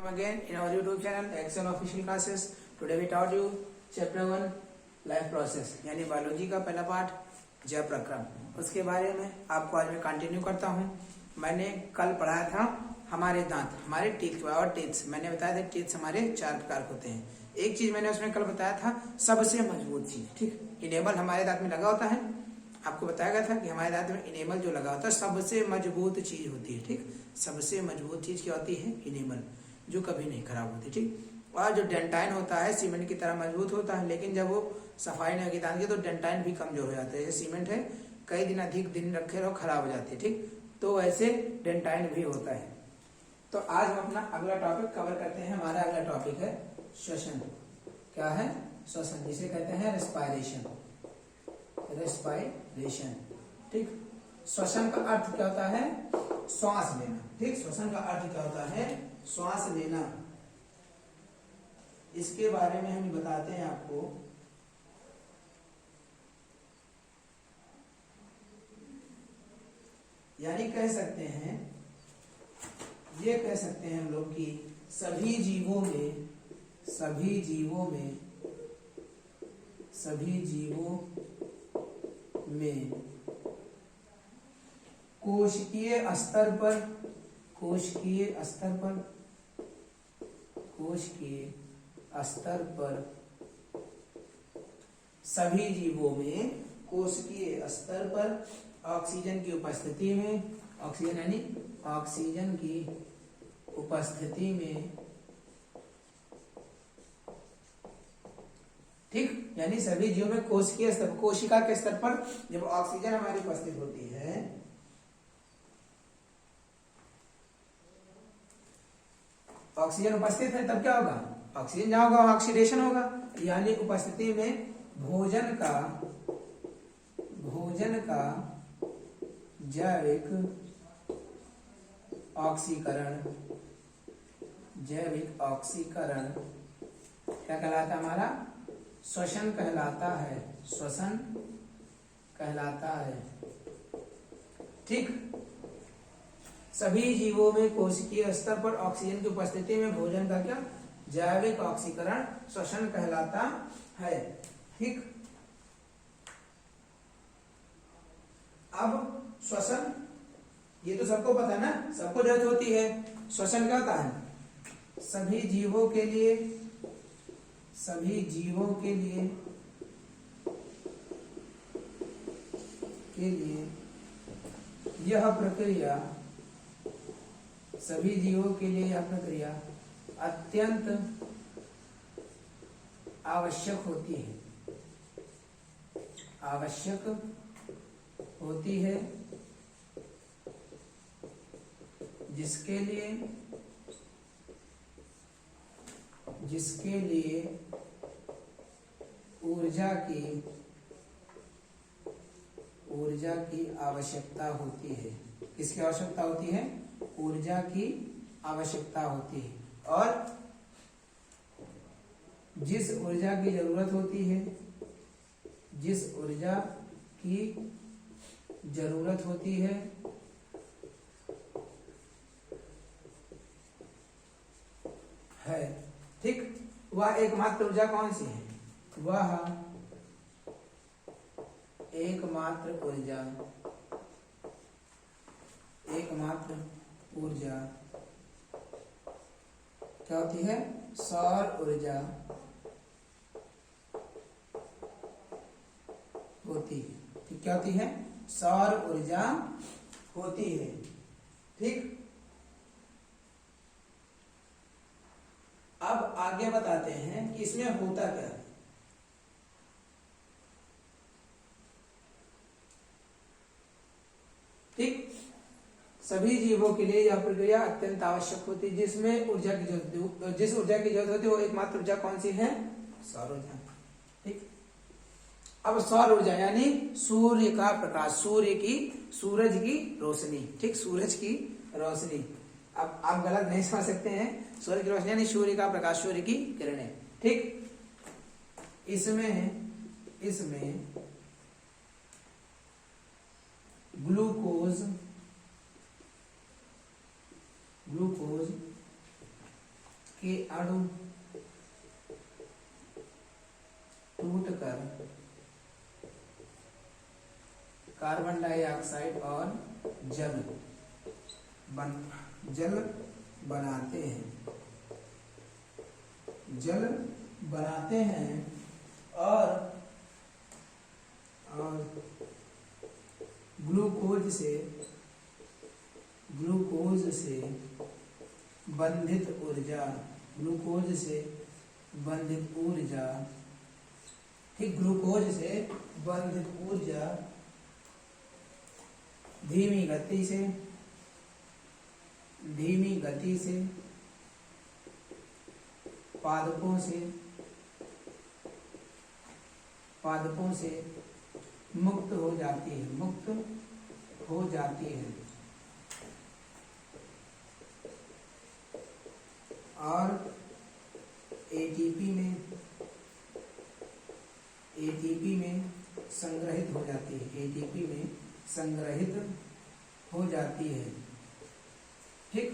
Again in our YouTube channel Excel Official Classes. Today we taught you Chapter 1 Life Process यानी biology का पहला part जैव प्रक्रम, उसके बारे में आपको आज मैं कंटिन्यू करता हूँ। मैंने कल पढ़ाया था हमारे दांत, हमारे टीथ और टीथ्स। मैंने बताया था टीथ्स हमारे 4 प्रकार होते हैं। एक चीज मैंने उसमें कल बताया था, सबसे मजबूत चीज, ठीक, इनेमल हमारे दांत में लगा होता है। आपको बताया गया था कि हमारे दांत में इनेमल जो लगा होता है सबसे मजबूत चीज होती है, ठीक। सबसे मजबूत चीज क्या होती है? इनेमल, जो कभी नहीं खराब होती, ठीक। और जो डेंटाइन होता है सीमेंट की तरह मजबूत होता है, लेकिन जब वो सफाई नहीं होगी दांत की तो डेंटाइन भी कमजोर हो जाता है। जैसे सीमेंट है, कई दिन अधिक दिन रखे रहो खराब हो जाती है, ठीक। तो वैसे डेंटाइन भी होता है। तो आज हम अपना अगला टॉपिक कवर करते हैं। हमारा अगला टॉपिक है श्वसन। क्या है? श्वसन, जिसे कहते हैं रेस्पायरेशन। रेस्पायरेशन, ठीक। श्वसन का अर्थ क्या होता है? श्वास लेना, ठीक। श्वसन का अर्थ क्या होता है? श्वास लेना। इसके बारे में हम बताते हैं आपको। यानी कह सकते हैं, ये कह सकते हैं हम लोग कि सभी जीवों में कोशिकीय स्तर पर सभी जीवों में कोशिकीय स्तर पर ऑक्सीजन की उपस्थिति में, ऑक्सीजन यानी ऑक्सीजन की उपस्थिति में, ठीक। यानी सभी जीवों में कोशिकीय स्तर, कोशिका के स्तर पर जब ऑक्सीजन हमारी उपस्थित होती है, ऑक्सीजन उपस्थित है तब क्या होगा? ऑक्सीजन जहां होगा ऑक्सीडेशन होगा। यानी उपस्थिति में भोजन का जैविक ऑक्सीकरण क्या कहलाता है? हमारा श्वसन कहलाता है। श्वसन कहलाता है, ठीक। सभी जीवों में कोशिकीय स्तर पर ऑक्सीजन की उपस्थिति में भोजन का क्या? जैविक ऑक्सीकरण श्वसन कहलाता है, ठीक। अब श्वसन, ये तो सबको पता है ना, सबको जरूरत होती है। श्वसन क्या होता है? सभी जीवों के लिए यह प्रक्रिया, सभी जीवों के लिए यह प्रक्रिया अत्यंत आवश्यक होती है, जिसके लिए ऊर्जा की आवश्यकता होती है। किसकी आवश्यकता होती है? ऊर्जा की आवश्यकता होती है। और जिस ऊर्जा की जरूरत होती है, ठीक। वह एकमात्र ऊर्जा कौन सी है? वह एकमात्र ऊर्जा क्या होती है? सौर ऊर्जा होती है, ठीक। क्या होती है? सौर ऊर्जा होती है, ठीक। अब आगे बताते हैं कि इसमें होता क्या है। ठीक, सभी जीवों के लिए यह प्रक्रिया अत्यंत आवश्यक होती है, जिस ऊर्जा की जरूरत होती है वो एकमात्र ऊर्जा कौन सी है? सौर ऊर्जा, ठीक। अब सौर ऊर्जा यानी सूर्य का प्रकाश, सूरज की रोशनी, ठीक। सूरज की रोशनी, अब आप गलत नहीं समझ सकते हैं। सूर्य की रोशनी यानी सूर्य का प्रकाश, सूर्य की किरणें, ठीक। इसमें ग्लूकोज के अणु टूटकर कार्बन डाइऑक्साइड और जल बनाते हैं और ग्लूकोज से बंधित ऊर्जा ठीक, ग्लूकोज से बंधित ऊर्जा धीमी गति से पादपों से मुक्त हो जाती है और एटीपी में संग्रहित हो जाती है। ठीक,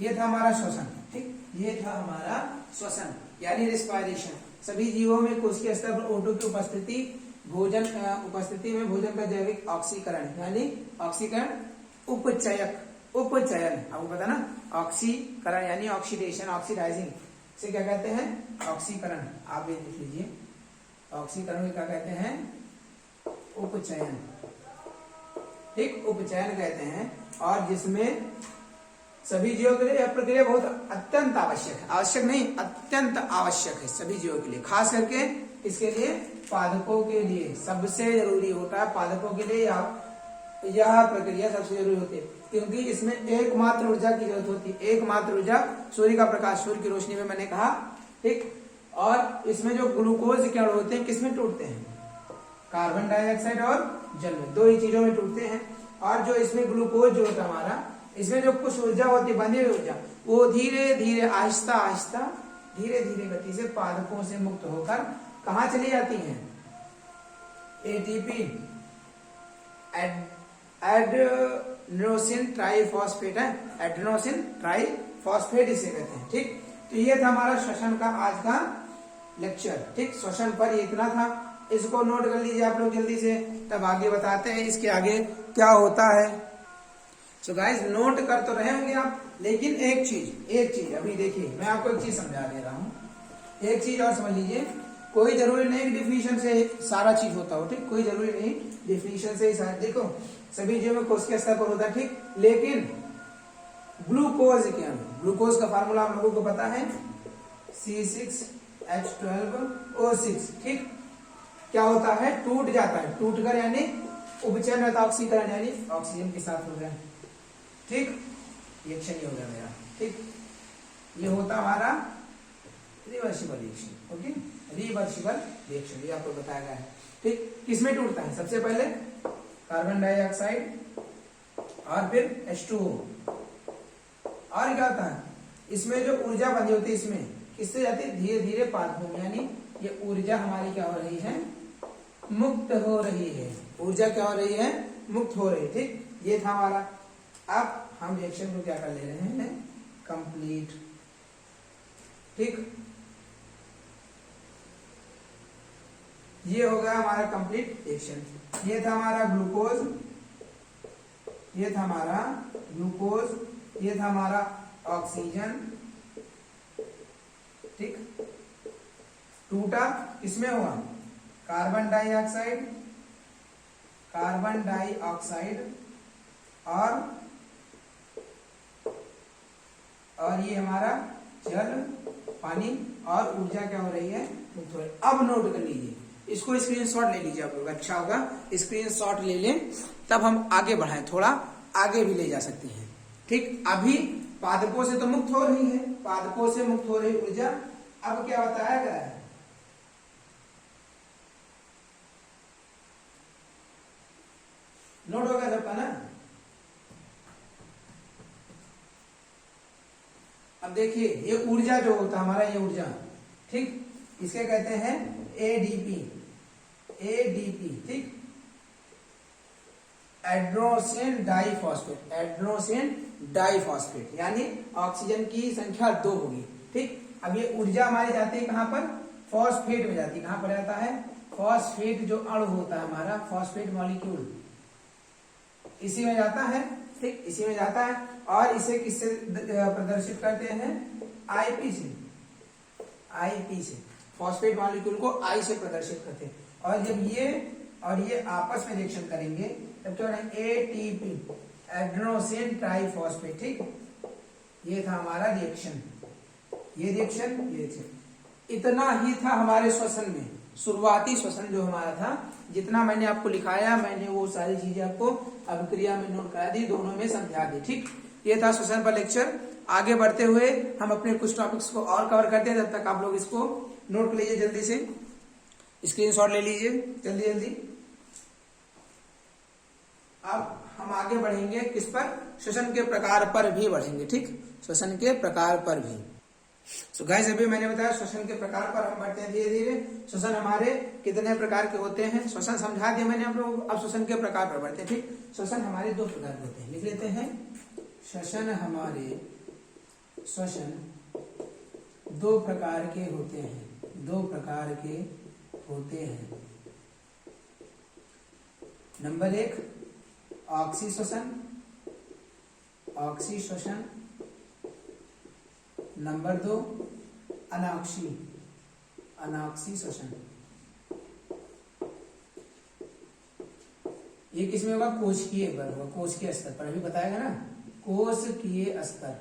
ये था हमारा श्वसन। ठीक, ये था हमारा श्वसन यानी रेस्पिरेशन। सभी जीवों में कोशिकीय स्तर पर O2 की उपस्थिति में भोजन का जैविक ऑक्सीकरण यानी ऑक्सीकरण उपचयन आपको पता ना, ऑक्सीकरण यानी ऑक्सीडेशन, ऑक्सीडाइजिंग से क्या कहते हैं, ऑक्सीकरण। आप भी देख लीजिए, ऑक्सीकरण को क्या कहते हैं, उपचयन। ठीक, उपचयन कहते हैं। और जिसमें सभी जीवों के लिए यह प्रक्रिया बहुत अत्यंत आवश्यक है, आवश्यक नहीं अत्यंत आवश्यक है सभी जीवों के लिए, खास करके इसके लिए पादपों के लिए सबसे जरूरी होता है। पादपों के लिए यह प्रक्रिया सबसे जरूरी होती है क्योंकि इसमें एकमात्र ऊर्जा की जरूरत होती है, एकमात्र ऊर्जा सूर्य का प्रकाश, सूर्य की रोशनी में मैंने कहा। ठीक, और इसमें जो ग्लूकोज के अणु होते हैं किसमें टूटते हैं, कार्बन डाइऑक्साइड और जल में, दो ही चीजों में टूटते हैं। और जो इसमें ग्लूकोज जो होता है हमारा, इसमें जो कुछ ऊर्जा होती है बंधी हुई ऊर्जा, वो धीरे धीरे आहिस्ता धीरे धीरे गति से पादपों से मुक्त होकर कहाँ चली जाती हैं, एटीपी एड्रेनोसिन ट्राइफॉस्फेट है, एड्रेनोसिन ट्राइफॉस्फेट इसे कहते हैं। ठीक, तो ये था हमारा श्वसन का आज का लेक्चर। ठीक, श्वसन पर ये इतना था, इसको नोट कर लीजिए आप लोग जल्दी से, तब आगे बताते हैं इसके आगे क्या होता है। सो गाइस, नोट कर तो रहे होंगे आप, लेकिन एक चीज अभी देखिए, मैं आपको एक चीज समझा दे रहा हूँ। एक चीज और समझ लीजिए, कोई जरूरी नहीं कि डिफिनेशन से सारा चीज होता हो। ठीक, कोई जरूरी नहीं डिफिनेशन से ही सारा, देखो सभी जीवों में कोशिकीय स्तर पर होता है। ठीक, लेकिन ग्लूकोज के अणु, ग्लूकोज का फार्मूला आप लोगों को पता है, C6H12O6। ठीक, क्या होता है, टूट जाता है, टूटकर यानी उपचयन होता है, ऑक्सीकरण यानी ऑक्सीजन के साथ हो गया। ठीक, रिएक्शन ही हो गया मेरा। ठीक, ये होता हमारा reversible reaction. Okay, reversible reaction ये आपको बताया गया है। ठीक, किसमें टूटता है, सबसे पहले कार्बन डाइऑक्साइड और फिर H2O। और क्या होता है, इसमें जो ऊर्जा बनी होती है इसमें किससे जाती है, धीरे धीरे पादपों में, यानी ये ऊर्जा हमारी क्या हो रही है, मुक्त हो रही है। ऊर्जा क्या हो रही है, मुक्त हो रही है। ठीक, ये था हमारा। अब हम रिएक्शन को क्या कर ले रहे हैं, कंप्लीट। ठीक, ये हो गया हमारा कंप्लीट रिएक्शन। ये था हमारा ग्लूकोज, ये था हमारा ग्लूकोज, ये था हमारा ऑक्सीजन। ठीक, टूटा, किसमें हुआ, कार्बन डाइऑक्साइड और ये हमारा जल, पानी, और ऊर्जा क्या हो रही है, मुक्त हो रही है। अब नोट कर लीजिए, इसको स्क्रीनशॉट ले लीजिए आप लोग, अच्छा होगा स्क्रीनशॉट ले लें, तब हम आगे बढ़ाएं, थोड़ा आगे भी ले जा सकते हैं। ठीक, अभी पादपों से तो मुक्त हो रही है, पादपों से मुक्त हो रही ऊर्जा, अब क्या बताया गया है, नोट हो गया सबका ना। अब देखिए, ये ऊर्जा जो होता है हमारा, ये ऊर्जा, ठीक, इसके कहते हैं एडीपी। ठीक, एड्रेनोसिन डाइफॉस्फेट, यानी ऑक्सीजन की संख्या 2 होगी। ठीक, अब ये ऊर्जा हमारी जाती है कहाँ पर, फॉस्फेट में जाती है। कहाँ पर जाता है, फॉस्फेट जो अणु होता है हमारा, फॉस्फेट मॉलिक्यूल, इसी में जाता है, ठीक, इसी में जाता है। और इसे किससे प्रदर्शित करते हैं, आईपी से, आईपी से, फॉस्फेट मॉलिक्यूल को आई से प्रदर्शित करते हैं। और जब ये और ये आपस में रिएक्शन करेंगे तब क्या होगा, एटीपी, एडेनोसिन ट्राइफॉस्फेट, ठीक। ये था हमारा रिएक्शन, ये रिएक्शन। इतना ही था हमारे श्वसन में, शुरुआती श्वसन जो हमारा था, जितना मैंने आपको लिखाया, मैंने वो सारी चीजें आपको अभिक्रिया में नोट करा दी, दोनों में समझा दी, ठीक। ये था श्वसन पर लेक्चर। आगे बढ़ते हुए हम अपने कुछ टॉपिक्स को और कवर करते हैं, तब तक आप लोग इसको नोट कर लीजिए, जल्दी से स्क्रीनशॉट ले लीजिए, जल्दी जल्दी। अब हम आगे बढ़ेंगे किस पर, श्वसन के प्रकार पर भी बढ़ेंगे, ठीक, श्वसन के प्रकार पर भी। सो गाइस, अभी मैंने बताया श्वसन के प्रकार पर हम बढ़ते हैं धीरे धीरे। श्वसन हमारे कितने प्रकार के होते हैं, श्वसन समझा दिया मैंने आप लोगों को। अब श्वसन के प्रकार पर बढ़ते हैं, ठीक। श्वसन हमारे दो प्रकार के होते हैं, लिख लेते हैं। श्वसन हमारे, श्वसन दो प्रकार के होते हैं, दो प्रकार के होते हैं। नंबर 1 ऑक्सी श्वसन, ऑक्सी श्वसन। नंबर 2 अनाक्सी, अनाक्सी श्वसन। ये किसमें होगा, कोशिकीय पर होगा, कोशिकीय स्तर पर, अभी बताएगा ना, कोशिकीय स्तर,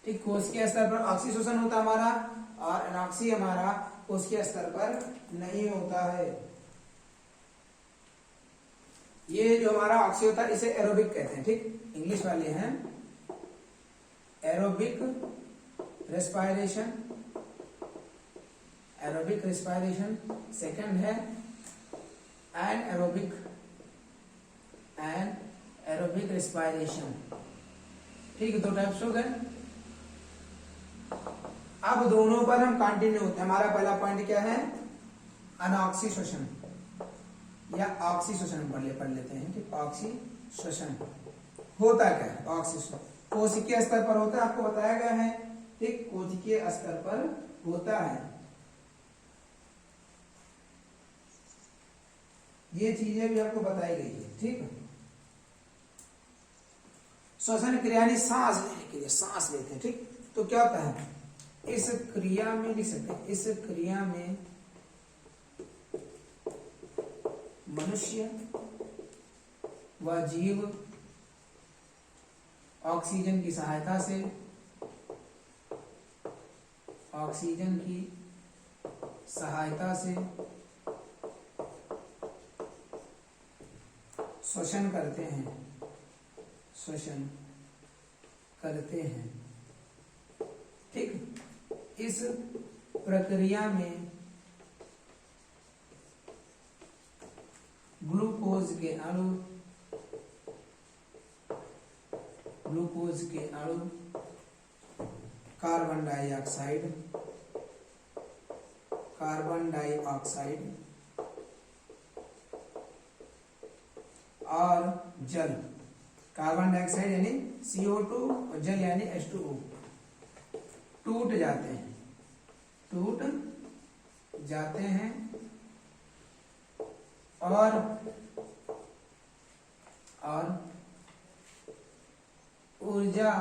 ठीक। कोशिकीय स्तर पर ऑक्सी श्वसन होता हमारा, और अनाक्सी हमारा कोशिकीय स्तर पर नहीं होता है। ये जो हमारा ऑक्सी होता है इसे एरोबिक कहते हैं, ठीक। इंग्लिश वाले हैं aerobic respiration, aerobic respiration. Second है एनाएरोबिक, एनाएरोबिक रेस्पायरेशन, ठीक है। दो टाइप्स हो गए। अब दोनों पर हम कंटिन्यू होते हैं। हमारा पहला पॉइंट क्या है, अनऑक्सी श्वसन या ऑक्सी श्वसन पढ़ लेते हैं, ठीक। ऑक्सी श्वसन होता क्या है, ऑक्सी श्वसन कोशिकीय स्तर पर होता है, आपको बताया गया है, ठीक। कोशिकीय स्तर पर होता है। ये चीजें भी आपको बताई गई है, ठीक। श्वसन क्रिया यानी सांस लेने के लिए, सांस लेते हैं, ठीक। तो क्या होता है, इस क्रिया में लिख सकते हैं, इस क्रिया में मनुष्य व जीव ऑक्सीजन की सहायता से, ऑक्सीजन की सहायता से श्वसन करते हैं, श्वसन करते हैं, ठीक। इस प्रक्रिया में ग्लूकोज के अणु, ग्लूकोज के अणु, कार्बन डाइऑक्साइड, कार्बन डाइऑक्साइड और जल, कार्बन डाइऑक्साइड यानी CO2 और जल यानी H2O टूट जाते हैं, टूट जाते हैं और ऊर्जा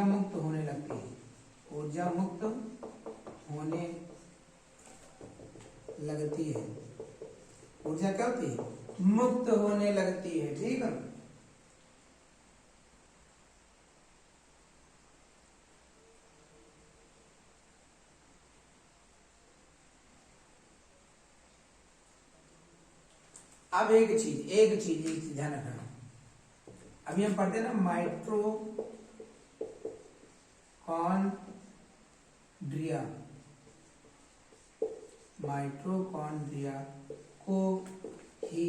मुक्त होने लगती है, ऊर्जा मुक्त होने लगती है, ऊर्जा क्या होती है, मुक्त होने लगती है, ठीक है। अब एक चीज ध्यान रखना, अभी हम पढ़ते हैं ना माइटोकॉन्ड्रिया, माइटोकॉन्ड्रिया को ही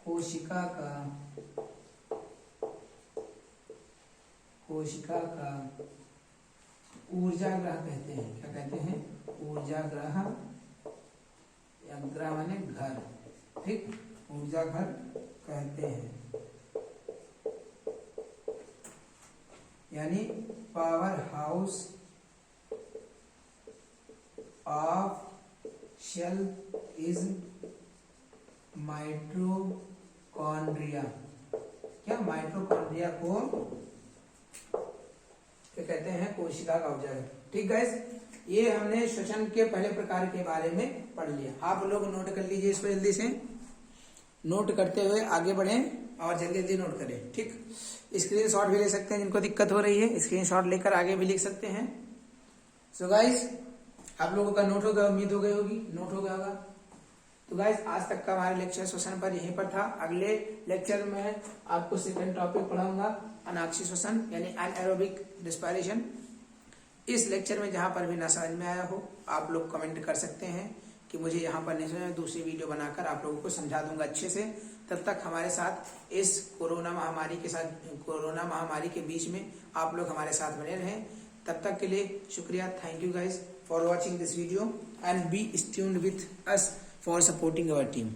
कोशिका का ऊर्जा ग्रह कहते हैं। क्या कहते हैं, ऊर्जा ग्रह, या ग्रह माने घर, ठीक, ऊर्जा घर कहते हैं। यानी power house of cell is mitochondria. क्या? माइटोकॉन्ड्रिया को क्या कहते हैं? कोशिका कवच। ठीक गाइस, ये हमने श्वसन के पहले प्रकार के बारे में पढ़ लिया। आप लोग नोट कर लीजिए इसको, जल्दी से नोट करते हुए आगे बढ़ें और जल्दी जल्दी नोट करें। ठीक, स्क्रीनशॉट भी ले सकते हैं, जिनको दिक्कत हो रही है स्क्रीनशॉट लेकर आगे भी लिख सकते हैं। सो गाइस, आप लोगों का नोट हो गया, उम्मीद हो गई होगी, नोट हो गया होगा। तो गाइस, आज तक का हमारा लेक्चर श्वसन पर यहीं पर था। अगले लेक्चर में आपको सेकंड टॉपिक पढ़ाऊंगा, अनाक्षी श्वसन यानी अनएरोबिक रेस्पिरेशन। इस लेक्चर में जहां पर भी ना समझ में आया हो, आप लोग कमेंट कर सकते हैं कि मुझे यहाँ पर नहीं समझ, दूसरी वीडियो बनाकर आप लोगों को समझा दूंगा अच्छे से। तब तक हमारे साथ इस कोरोना महामारी के बीच में आप लोग हमारे साथ बने रहें। तब तक के लिए शुक्रिया। Thank you guys for watching this video and be tuned with us for supporting our team.